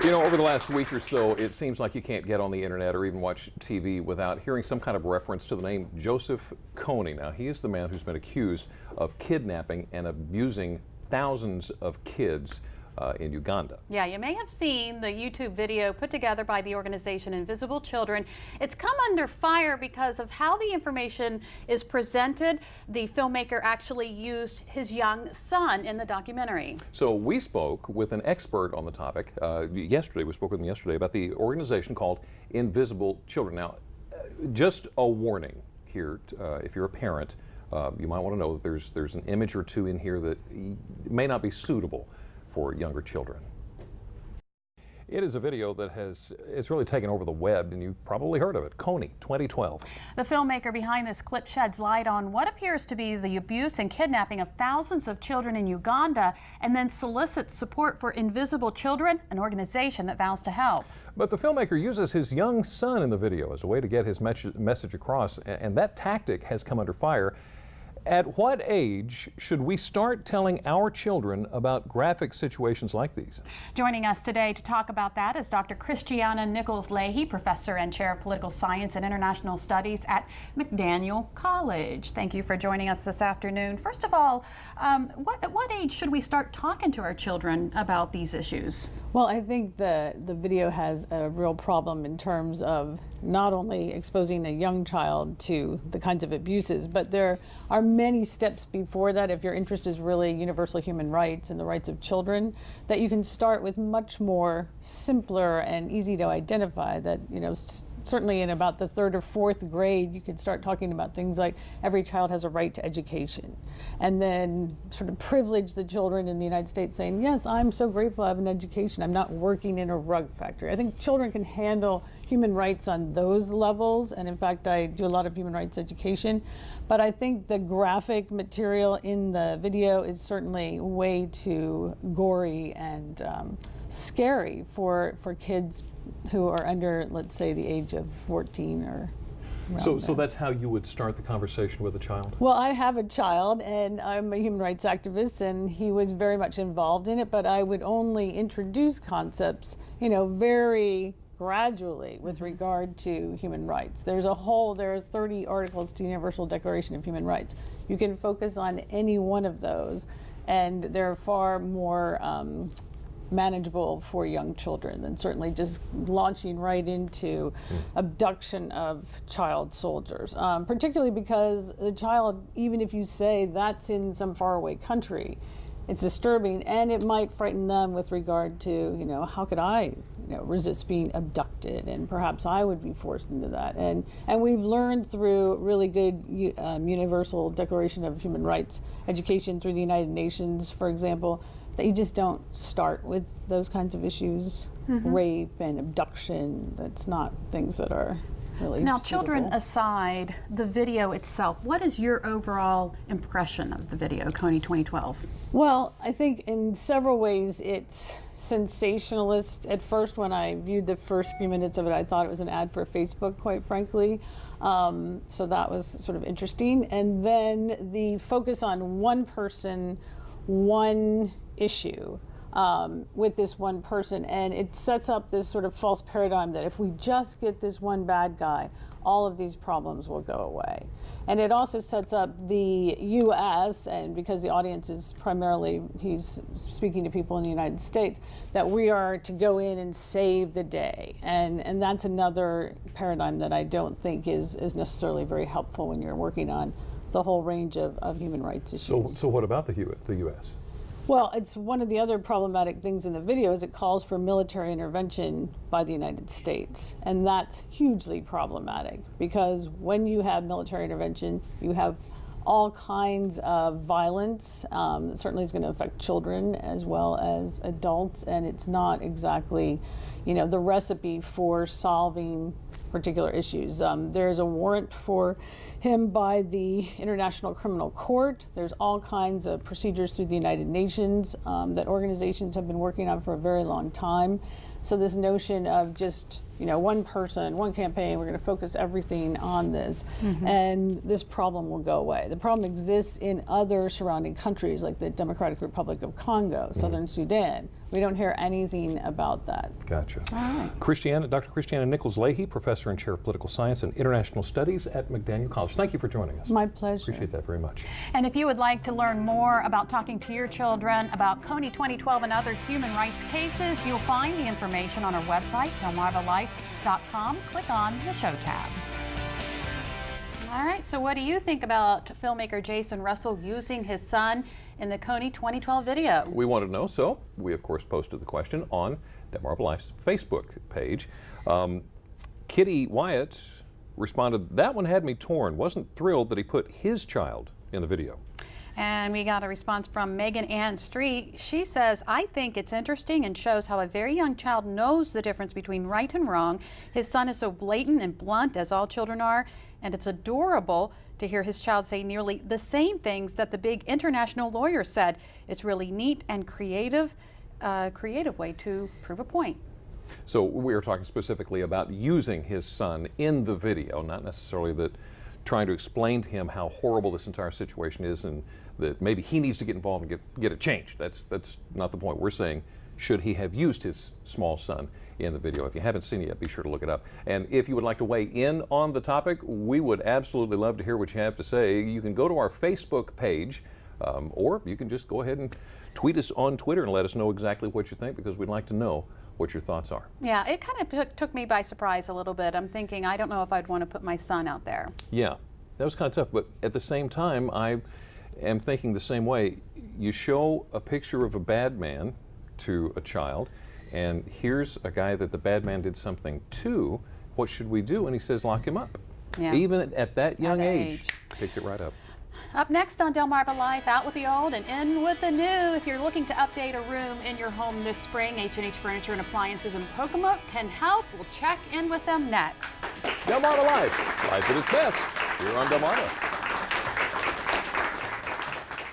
You know, over the last week or so, it seems like you can't get on the internet or even watch TV without hearing some kind of reference to the name Joseph Kony. Now, he is the man who's been accused of kidnapping and abusing thousands of kids in Uganda. Yeah, you may have seen the YouTube video put together by the organization Invisible Children. It's come under fire because of how the information is presented. The filmmaker actually used his young son in the documentary. So we spoke with an expert on the topic yesterday. We spoke with him yesterday about the organization called Invisible Children. Now, just a warning here, if you're a parent, you might want to know that there's an image or two in here that may not be suitable for younger children. It is a video that it's really taken over the web, and you've probably heard of it. Kony, 2012. The filmmaker behind this clip sheds light on what appears to be the abuse and kidnapping of thousands of children in Uganda, and then solicits support for Invisible Children, an organization that vows to help. But the filmmaker uses his young son in the video as a way to get his message across, and that tactic has come under fire. At what age should we start telling our children about graphic situations like these? Joining us today to talk about that is Dr. Christiana Nichols-Leahy, professor and chair of political science and international studies at McDaniel College. Thank you for joining us this afternoon. First of all, at what age should we start talking to our children about these issues? Well, I think the video has a real problem in terms of not only exposing a young child to the kinds of abuses, but there are many steps before that. If your interest is really universal human rights and the rights of children, that you can start with much more simpler and easy to identify that, you know, certainly in about the 3rd or 4th grade, you can start talking about things like every child has a right to education. And then sort of privilege the children in the United States saying, yes, I'm so grateful I have an education. I'm not working in a rug factory. I think children can handle human rights on those levels. And in fact, I do a lot of human rights education. But I think the graphic material in the video is certainly way too gory and scary for kids who are under, let's say, the age of 14 or so that's how you would start the conversation with a child? Well, I have a child, and I'm a human rights activist, and he was very much involved in it, but I would only introduce concepts, you know, very gradually with regard to human rights. There are 30 articles to the Universal Declaration of Human Rights. You can focus on any one of those, and they're far more manageable for young children than certainly just launching right into abduction of child soldiers, particularly because the child, even if you say that's in some faraway country, it's disturbing, and it might frighten them with regard to, you know, how could I, resist being abducted, and perhaps I would be forced into that. And we've learned through really good Universal Declaration of Human Rights education through the United Nations, for example, that you just don't start with those kinds of issues, rape and abduction. That's not things that are really Now, suitable. children aside, the video itself, what is your overall impression of the video, Kony 2012? Well, I think in several ways it's sensationalist. At first, when I viewed the first few minutes of it, I thought it was an ad for Facebook, quite frankly. So that was sort of interesting. And then the focus on one person, one issue with this one person, and it sets up this sort of false paradigm that if we just get this one bad guy, all of these problems will go away. And it also sets up the U.S., and because the audience is primarily, he's speaking to people in the United States, that we are to go in and save the day. And that's another paradigm that I don't think is necessarily very helpful when you're working on the whole range of human rights issues. So what about the U.S.? Well, it's one of the other problematic things in the video is it calls for military intervention by the United States. And that's hugely problematic because when you have military intervention, you have all kinds of violence. Certainly is going to affect children as well as adults. And it's not exactly, the recipe for solving particular issues. There's a warrant for him by the International Criminal Court. There's all kinds of procedures through the United Nations that organizations have been working on for a very long time So this notion of just, you know, one person, one campaign, we're going to focus everything on this, and this problem will go away. The problem exists in other surrounding countries like the Democratic Republic of Congo, Southern Sudan. We don't hear anything about that. Gotcha. All right. Dr. Christiana Nichols-Leahy, Professor and Chair of Political Science and International Studies at McDaniel College. Thank you for joining us. My pleasure. Appreciate that very much. And if you would like to learn more about talking to your children about Kony 2012 and other human rights cases, you'll find the information on our website, delmarvalife.com. Click on the Show tab. All right, so what do you think about filmmaker Jason Russell using his son in the Kony 2012 video? We want to know, so we of course posted the question on Delmarva Life's Facebook page. Kitty Wyatt responded, "That one had me torn. Wasn't thrilled that he put his child in the video." And we got a response from Megan Ann Street. She says, "I think it's interesting and shows how a very young child knows the difference between right and wrong. His son is so blatant and blunt, as all children are, and it's adorable to hear his child say nearly the same things that the big international lawyer said. It's really neat and creative way to prove a point." So we are talking specifically about using his son in the video, not necessarily that trying to explain to him how horrible this entire situation is and that maybe he needs to get involved and get it changed. That's not the point. We're saying, should he have used his small son in the video? If you haven't seen it yet, be sure to look it up. And if you would like to weigh in on the topic, we would absolutely love to hear what you have to say. You can go to our Facebook page, or you can just go ahead and tweet us on Twitter and let us know exactly what you think, because we'd like to know what your thoughts are. Yeah, it kind of took me by surprise a little bit. I'm thinking, I don't know if I'd want to put my son out there. Yeah, that was kind of tough, but at the same time, I am thinking the same way. You show a picture of a bad man to a child, and here's a guy that the bad man did something to. What should we do? And he says, lock him up. Yeah. Even at that young age, age. picked it right up. Up next on Delmarva Life, out with the old and in with the new. If you're looking to update a room in your home this spring, H&H Furniture and Appliances in Pocomoke can help. We'll check in with them next. Delmarva Life, life at its best, here on Delmarva.